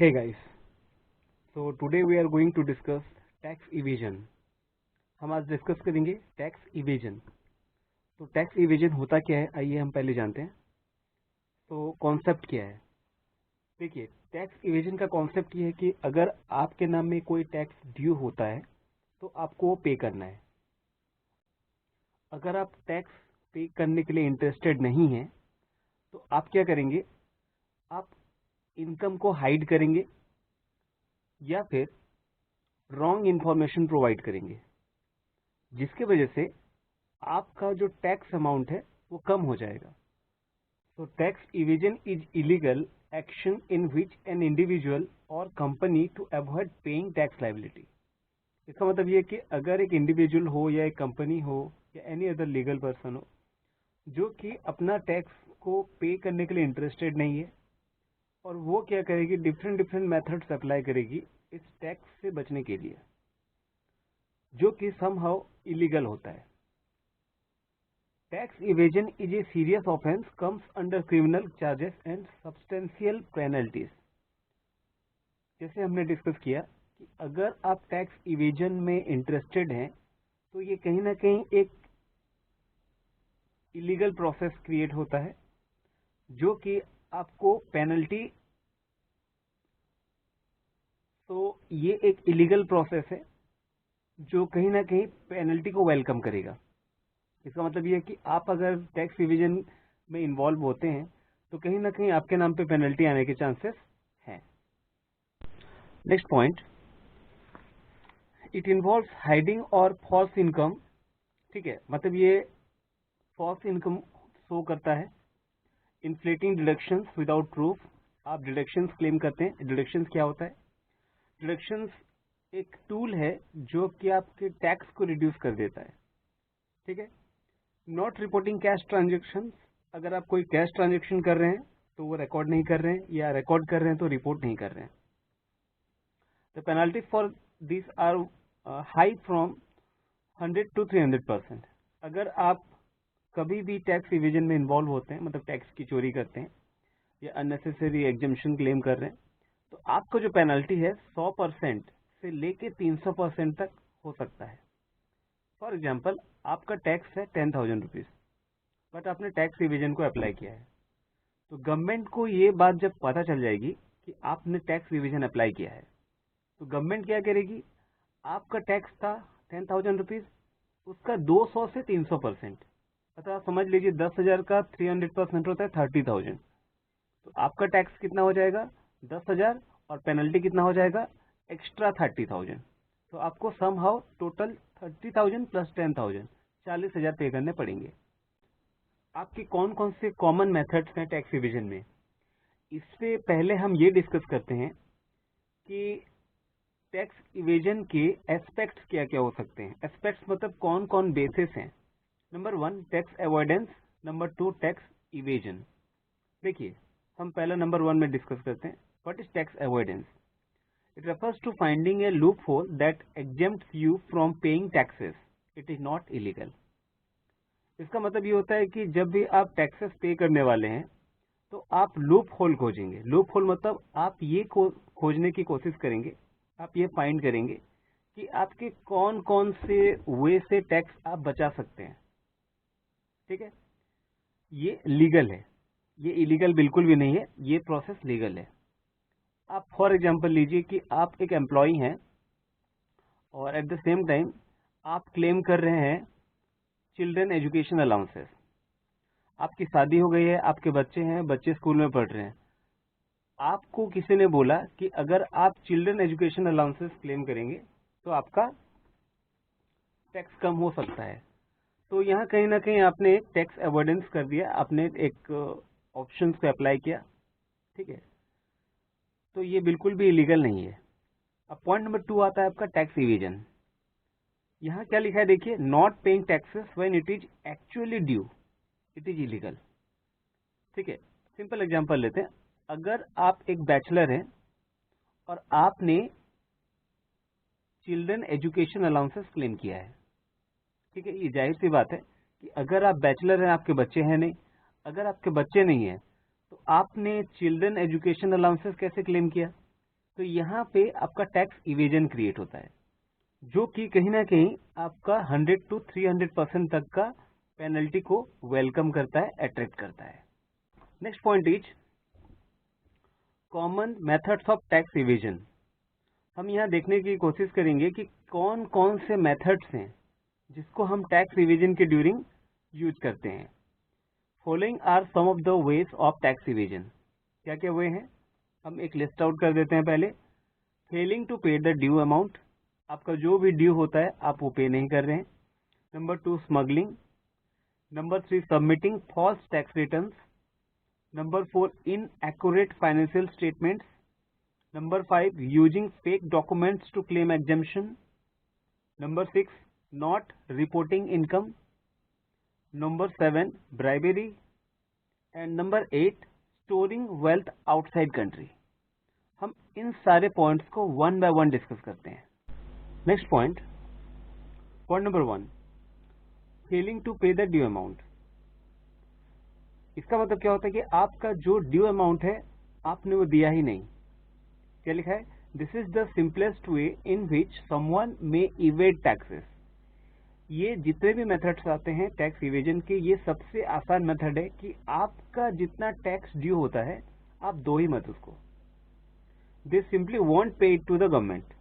Hey guys, so today we are going to discuss tax evasion. हम आज discuss करेंगे tax evasion. तो tax evasion होता क्या है, आइए हम पहले जानते हैं। तो कॉन्सेप्ट क्या है? देखिए, टैक्स इवेजन का कॉन्सेप्ट ये है कि अगर आपके नाम में कोई टैक्स ड्यू होता है तो आपको वो पे करना है। अगर आप टैक्स पे करने के लिए इंटरेस्टेड नहीं हैं तो आप क्या करेंगे, आप इनकम को हाइड करेंगे या फिर रॉन्ग इंफॉर्मेशन प्रोवाइड करेंगे, जिसके वजह से आपका जो टैक्स अमाउंट है वो कम हो जाएगा। तो tax evasion is illegal action in which an individual और company to avoid paying tax liability. इसका मतलब ये है कि अगर एक इंडिविजुअल हो या एक कंपनी हो या एनी अदर लीगल पर्सन हो जो कि अपना टैक्स को पे करने के लिए इंटरेस्टेड नहीं है और वो क्या करेगी, डिफरेंट मेथड्स अप्लाई करेगी इस टैक्स से बचने के लिए, जो कि समहाउ इलीगल होता है। Tax evasion is a serious offence, comes under criminal charges and substantial penalties. जैसे हमने डिस्कस किया कि अगर आप टैक्स इवेजन में इंटरेस्टेड हैं तो ये कहीं ना कहीं एक इलीगल प्रोसेस क्रिएट होता है, जो कि आपको पेनल्टी, तो ये एक इलीगल प्रोसेस है जो कहीं ना कहीं पेनल्टी को वेलकम करेगा। इसका मतलब ये है कि आप अगर टैक्स इवेजन में इन्वॉल्व होते हैं तो कहीं ना कहीं आपके नाम पे पेनल्टी आने के चांसेस हैं। Next point, it involves hiding और फॉल्स इनकम। ठीक है, मतलब ये फॉल्स इनकम शो करता है। इन्फ्लेटिंग डिडक्शंस विदाउट प्रूफ, आप डिडक्शंस क्लेम करते हैं। डिडक्शंस क्या होता है? डिडक्शंस एक टूल है जो कि आपके टैक्स को रिड्यूस कर देता है। ठीक है। नॉट रिपोर्टिंग कैश ट्रांजेक्शन, अगर आप कोई कैश ट्रांजेक्शन कर रहे हैं तो वो रिकॉर्ड नहीं कर रहे हैं, या रिकॉर्ड कर रहे हैं तो रिपोर्ट नहीं कर रहे हैं। The penalty for this are high from 100 to 300%। अगर आप कभी भी टैक्स इवेजन में इन्वॉल्व होते हैं, मतलब टैक्स की चोरी करते हैं या अननेसेसरी एग्जम्पशन क्लेम कर रहे हैं, तो आपको जो पेनल्टी है 100% से लेके 300% तक हो सकता है। फॉर एग्जाम्पल, आपका टैक्स है 10,000 रुपीज, बट आपने टैक्स इवेजन को अप्लाई किया है, तो गवर्नमेंट को ये बात जब पता चल जाएगी कि आपने टैक्स इवेजन अप्लाई किया है, तो गवर्नमेंट क्या करेगी, आपका टैक्स था 10,000 रुपीज, उसका 200 से 300%, मतलब आप समझ लीजिए 10,000 का 300% होता है 30,000। तो आपका टैक्स कितना हो जाएगा? 10,000, और पेनल्टी कितना हो जाएगा? एक्स्ट्रा 30,000। तो आपको सम हाउ टोटल 30,000 प्लस 10,000, 40,000 पे करने पड़ेंगे। आपके कौन कौन से कॉमन मेथड्स हैं टैक्स इवेजन में, इससे पहले हम ये डिस्कस करते हैं कि टैक्स इवेजन के एस्पेक्ट्स क्या क्या हो सकते हैं। एस्पेक्ट्स मतलब कौन कौन बेसिस हैं। Number 1 tax avoidance, number 2 tax evasion. देखिए, हम पहला नंबर 1 में डिस्कस करते हैं। What is tax avoidance? It refers to finding a loophole that exempts you from paying taxes. It is not illegal. इसका मतलब ये होता है कि जब भी आप टैक्सेस पे करने वाले हैं तो आप लूप होल खोजेंगे। लूप होल मतलब आप ये खोजने की कोशिश करेंगे, आप ये फाइंड करेंगे कि आपके कौन कौन से वे से टैक्स आप बचा सकते हैं। ठीक है, ये लीगल है, ये इलीगल बिल्कुल भी नहीं है, ये प्रोसेस लीगल है। आप फॉर एग्जांपल लीजिए कि आप एक एम्प्लॉई हैं और एट द सेम टाइम आप क्लेम कर रहे हैं चिल्ड्रन एजुकेशन अलाउंसेस। आपकी शादी हो गई है, आपके बच्चे हैं, बच्चे स्कूल में पढ़ रहे हैं। आपको किसी ने बोला कि अगर आप चिल्ड्रन एजुकेशन अलाउंसेस क्लेम करेंगे तो आपका टैक्स कम हो सकता है। तो यहाँ कहीं ना कहीं आपने एक टैक्स अवॉइडेंस कर दिया, आपने एक ऑप्शन पे अप्लाई किया। ठीक है, तो ये बिल्कुल भी इलीगल नहीं है। अब पॉइंट नंबर 2 आता है आपका टैक्स इवेजन। यहाँ क्या लिखा है देखिए, not paying taxes when it is actually due, it is illegal. ठीक है, सिंपल एग्जांपल लेते हैं। अगर आप एक बैचलर हैं और आपने चिल्ड्रन एजुकेशन अलाउंसेस क्लेम किया है, ठीक है, ये जाहिर सी बात है कि अगर आप बैचलर हैं, आपके बच्चे हैं नहीं, अगर आपके बच्चे नहीं हैं तो आपने चिल्ड्रन एजुकेशन अलाउंसेस कैसे क्लेम किया? तो यहाँ पे आपका टैक्स इवेजन क्रिएट होता है, जो कि कहीं ना कहीं आपका 100 to 300% तक का पेनल्टी को वेलकम करता है, अट्रैक्ट करता है। Next point is common methods of tax evasion. हम यहाँ देखने की कोशिश करेंगे कि कौन कौन से मेथड्स हैं जिसको हम टैक्स इवेजन के ड्यूरिंग यूज करते हैं। Following are some of the ways of tax evasion. क्या क्या वे हैं, हम एक लिस्ट आउट कर देते हैं। पहले, Fehling to pay the due amount, आपका जो भी ड्यू होता है आप वो पे नहीं कर रहे हैं। Number 2, smuggling. Number 3, submitting false tax returns. Number 4, inaccurate financial statements. Number 5, using fake documents to claim exemption. Number 6, not reporting income. Number 7, bribery. And number 8, storing wealth outside country. हम इन सारे पॉइंट्स को one by one discuss करते हैं। Next point number 1, failing to pay the due amount. इसका मतलब क्या होता है कि आपका जो ड्यू अमाउंट है आपने वो दिया ही नहीं। क्या लिखा है, this is the simplest way in which someone may evade taxes. ये जितने भी मेथड्स आते हैं टैक्स इवेजन के, ये सबसे आसान मेथड है कि आपका जितना टैक्स ड्यू होता है आप दो ही मत उसको। दे सिंपली वॉन्ट पे इट टू द गवर्नमेंट।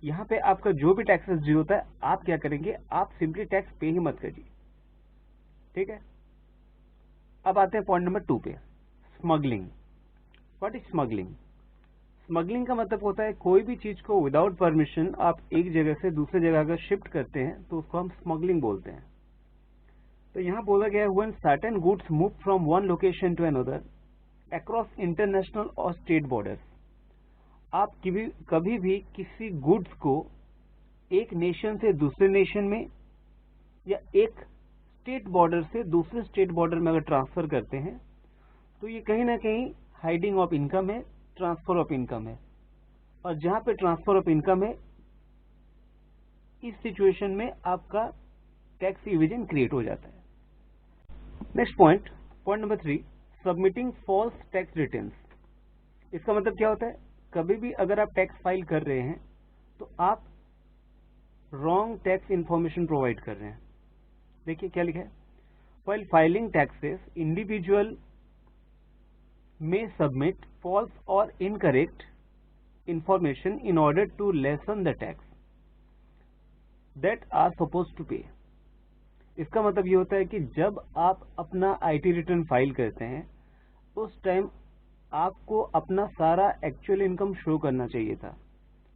यहाँ पे आपका जो भी टैक्सेस ड्यू होता है आप क्या करेंगे, आप सिंपली टैक्स पे ही मत करिए। ठीक है, अब आते हैं पॉइंट नंबर 2 पे, smuggling. What is smuggling? Smuggling का मतलब होता है कोई भी चीज को विदाउट परमिशन आप एक जगह से दूसरे जगह अगर शिफ्ट करते हैं तो उसको हम स्मगलिंग बोलते हैं। तो यहाँ बोला गया है when certain goods move from one location to another across international और स्टेट बॉर्डर्स। आप कभी भी किसी गुड्स को एक नेशन से दूसरे नेशन में या एक स्टेट बॉर्डर से दूसरे स्टेट बॉर्डर में अगर ट्रांसफर करते हैं तो ये कहीं ना कहीं हाइडिंग ऑफ इनकम है, ट्रांसफर ऑफ इनकम है। और जहां पे ट्रांसफर ऑफ इनकम है, इस सिचुएशन में आपका टैक्स इवेजन क्रिएट हो जाता है। Next point number 3, submitting false tax returns. इसका मतलब क्या होता है, कभी भी अगर आप टैक्स फाइल कर रहे हैं तो आप रॉन्ग टैक्स इंफॉर्मेशन प्रोवाइड कर रहे हैं। देखिए क्या लिखा है, while filing taxes individual may submit false or incorrect information in order to lessen the tax that are supposed to pay। इसका मतलब ये होता है कि जब आप अपना आईटी रिटर्न फाइल करते हैं उस टाइम आपको अपना सारा एक्चुअल इनकम शो करना चाहिए था,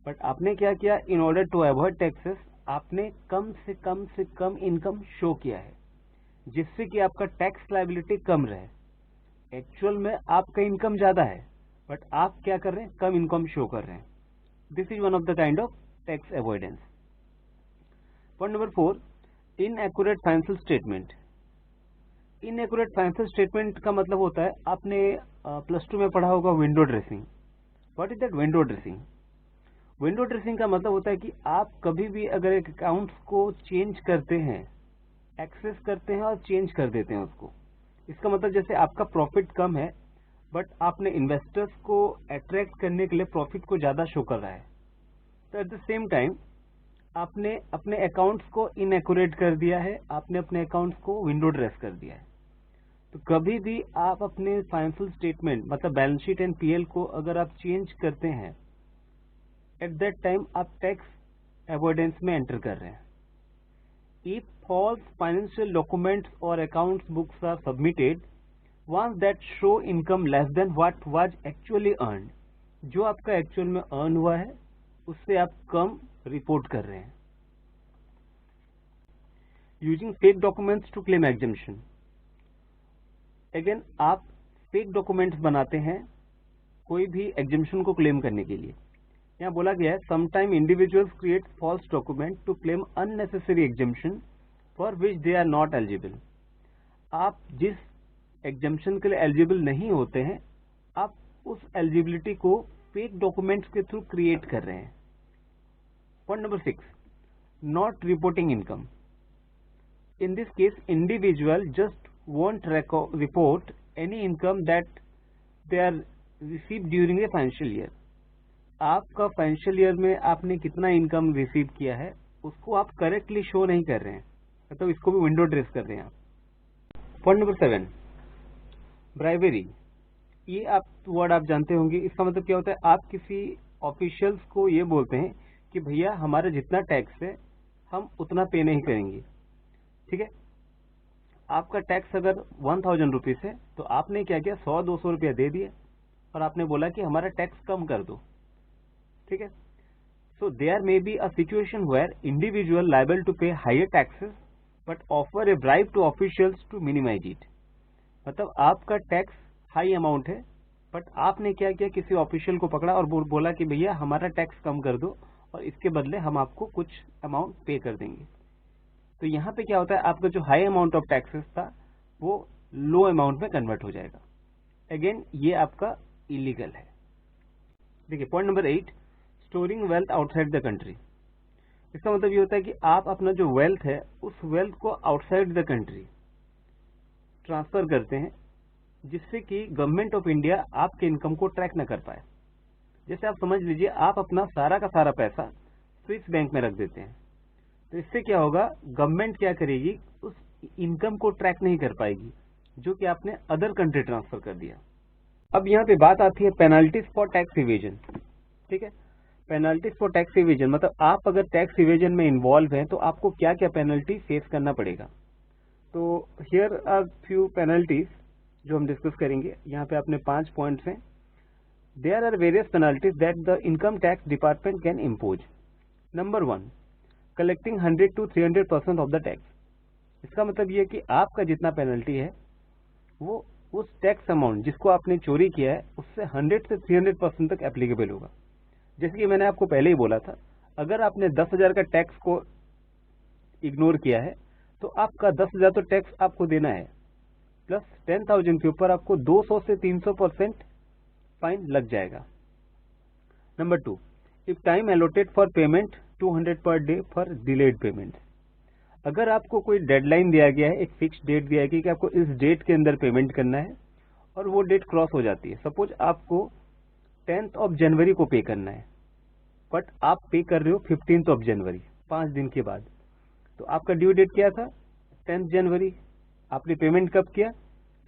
बट आपने क्या किया, in order to avoid taxes आपने कम से कम इनकम शो किया है, जिससे कि आपका टैक्स लायबिलिटी कम रहे। एक्चुअल में आपका इनकम ज्यादा है बट आप क्या कर रहे हैं, कम इनकम शो कर रहे हैं। This is one of the kind of tax avoidance. Point number 4, inaccurate financial statement. Inaccurate financial statement का मतलब होता है, आपने +2 में पढ़ा होगा window dressing. What is that window dressing? Window dressing का मतलब होता है कि आप कभी भी अगर एक अकाउंट्स को चेंज करते हैं, एक्सेस करते हैं और चेंज कर देते हैं उसको। इसका मतलब जैसे आपका प्रॉफिट कम है बट आपने इन्वेस्टर्स को अट्रैक्ट करने के लिए प्रॉफिट को ज्यादा शो कर रहा है, तो एट द सेम टाइम आपने अपने अकाउंट्स को इनएक्यूरेट कर दिया है, आपने अपने अकाउंट्स को विंडो ड्रेस कर दिया है। तो कभी भी आप अपने फाइनेंशियल स्टेटमेंट मतलब बैलेंस शीट एंड पीएल को अगर आप चेंज करते हैं, एट दैट टाइम आप टैक्स अवॉइडेंस में एंटर कर रहे हैं। If false financial documents or accounts books are submitted, ones that show income less than what was actually earned, जो आपका एक्चुअल में अर्न हुआ है उससे आप कम रिपोर्ट कर रहे हैं। Using fake documents to claim exemption. Again आप फेक डॉक्यूमेंट्स बनाते हैं कोई भी एग्जम्पशन को क्लेम करने के लिए। यहाँ बोला गया है sometime individuals create false document to claim unnecessary exemption for which they are not eligible. आप जिस एग्जम्पशन के लिए एलिजिबल नहीं होते हैं आप उस एलिजिबिलिटी को फेक डॉक्यूमेंट्स के थ्रू क्रिएट कर रहे हैं। Point number 6, not reporting income. In this case individual just won't report any income that they are received during a financial year। आपका फाइनेंशियल ईयर में आपने कितना इनकम रिसीव किया है उसको आप करेक्टली शो नहीं कर रहे हैं, मतलब इसको भी विंडो ड्रेस कर रहे हैं आप। Point number 7, bribery. ये आप वर्ड आप जानते होंगे, इसका मतलब क्या होता है, आप किसी ऑफिशियल्स को ये बोलते हैं कि भैया हमारा जितना टैक्स है हम उतना पे नहीं करेंगे, ठीक है। आपका टैक्स अगर 1000 रुपीज है तो आपने क्या किया, 100-200 रुपया दे दिए और आपने बोला कि हमारा टैक्स कम कर दो, ठीक है। So there may be a situation where individual liable to pay higher taxes but offer a bribe to officials to minimise it. मतलब आपका टैक्स हाई अमाउंट है बट आपने क्या किया, किसी ऑफिशियल को पकड़ा और बोला कि भैया हमारा टैक्स कम कर दो और इसके बदले हम आपको कुछ अमाउंट पे कर देंगे। तो यहाँ पे क्या होता है, आपका जो हाई अमाउंट ऑफ टैक्सेस था वो लो अमाउंट में कन्वर्ट हो जाएगा। अगेन ये आपका इलीगल है। देखिए point number 8, storing wealth outside the country. इसका मतलब ये होता है कि आप अपना जो वेल्थ है उस वेल्थ को आउटसाइड द कंट्री ट्रांसफर करते हैं, जिससे कि गवर्नमेंट ऑफ इंडिया आपके इनकम को ट्रैक न कर पाए। जैसे आप समझ लीजिए आप अपना सारा का सारा पैसा स्विस बैंक में रख देते हैं, तो इससे क्या होगा, गवर्नमेंट क्या करेगी, उस इनकम को ट्रैक नहीं कर पाएगी जो कि आपने अदर कंट्री ट्रांसफर कर दिया। अब यहाँ पे बात आती है पेनल्टीज फॉर टैक्स इवेजन, ठीक है। पेनल्टीज फॉर टैक्स इवेजन मतलब आप अगर टैक्स इवेजन में इन्वॉल्व हैं तो आपको क्या क्या पेनल्टी फेस करना पड़ेगा। तो हियर आर फ्यू पेनल्टीज जो हम डिस्कस करेंगे। यहाँ पे अपने 5 पॉइंट्स हैं। There are various penalties that the income tax department can impose. Number 1, collecting 100 to 300% of the tax. इसका मतलब ये कि आपका जितना पेनल्टी है वो उस टैक्स अमाउंट जिसको आपने चोरी किया है उससे 100 से 300% तक एप्लीकेबल होगा। जैसे कि मैंने आपको पहले ही बोला था, अगर आपने 10,000 का टैक्स को इग्नोर किया है तो आपका 10,000 तो टैक्स आपको देना है, प्लस 10,000 के ऊपर आपको 200 से 300% फाइन लग जाएगा। Number 2, if time allotted for payment 200 per day for delayed payment. अगर आपको कोई डेडलाइन दिया गया है, एक फिक्स डेट दिया गया है कि आपको इस डेट के अंदर पेमेंट करना है और वो डेट क्रॉस हो जाती है, सपोज आपको 10th ऑफ जनवरी को पे करना है बट आप पे कर रहे हो 15th ऑफ जनवरी, 5 दिन के बाद, तो आपका ड्यू डेट क्या था, 10th जनवरी, आपने पेमेंट कब किया,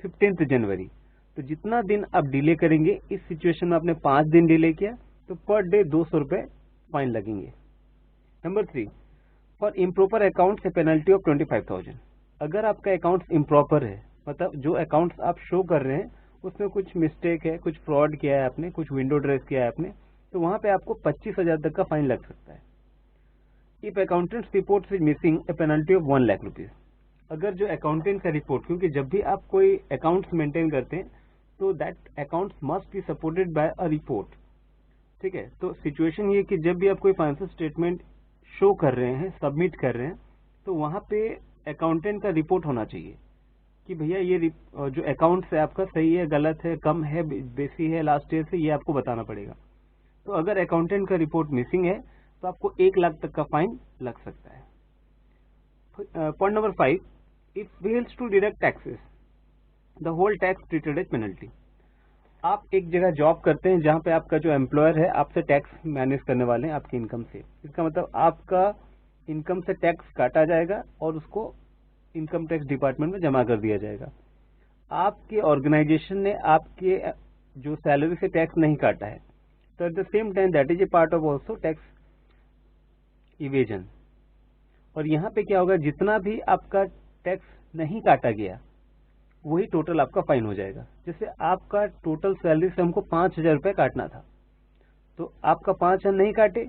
15th जनवरी। तो जितना दिन आप डिले करेंगे, इस सिचुएशन में आपने 5 दिन डिले किया तो पर डे 200 रुपए फाइन लगेंगे। Number 3, for improper accounts A penalty of 25,000। अगर आपका अकाउंट्स इम्प्रॉपर है, मतलब जो अकाउंट्स आप शो कर रहे हैं उसमें कुछ मिस्टेक है, कुछ फ्रॉड किया है आपने, कुछ विंडो ड्रेस किया है आपने, तो वहां पे आपको 25,000 तक का फाइन लग सकता है। If accountants report is missing A penalty of 1 lakh rupees. अगर जो अकाउंटेंट का रिपोर्ट, क्योंकि जब भी आप कोई अकाउंट्स मेंटेन करते हैं तो that accounts must be supported by a report, ठीक है। तो सिचुएशन ये कि जब भी आप कोई फाइनेंशियल स्टेटमेंट शो कर रहे हैं, सबमिट कर रहे हैं, तो वहां पे अकाउंटेंट का रिपोर्ट होना चाहिए कि भैया ये जो अकाउंट्स है आपका सही है, गलत है, कम है, बेसी है लास्ट ईयर से, ये आपको बताना पड़ेगा। तो अगर अकाउंटेंट का रिपोर्ट मिसिंग है तो आपको 1 लाख तक का फाइन लग सकता है। Point number 5, if fails to deduct taxes the whole tax treated as penalty. आप एक जगह जॉब करते हैं जहां पे आपका जो एम्प्लॉयर है आपसे टैक्स मैनेज करने वाले हैं आपकी इनकम से। इसका मतलब आपका इनकम से टैक्स काटा जाएगा और उसको इनकम टैक्स डिपार्टमेंट में जमा कर दिया जाएगा। आपके ऑर्गेनाइजेशन ने आपके जो सैलरी से टैक्स नहीं काटा है, तो at the same time that is a part of also tax evasion. और यहाँ पे क्या होगा, जितना भी आपका टैक्स नहीं काटा गया वही टोटल आपका फाइन हो जाएगा। जैसे आपका टोटल सैलरी से हमको 5,000 रुपये काटना था, तो आपका 5,000 नहीं काटे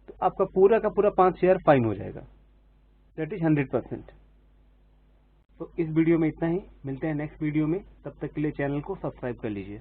तो आपका पूरा का पूरा 5,000 फाइन हो जाएगा, दैट इज 100%। तो इस वीडियो में इतना ही, मिलते हैं नेक्स्ट वीडियो में, तब तक के लिए चैनल को सब्सक्राइब कर लीजिए।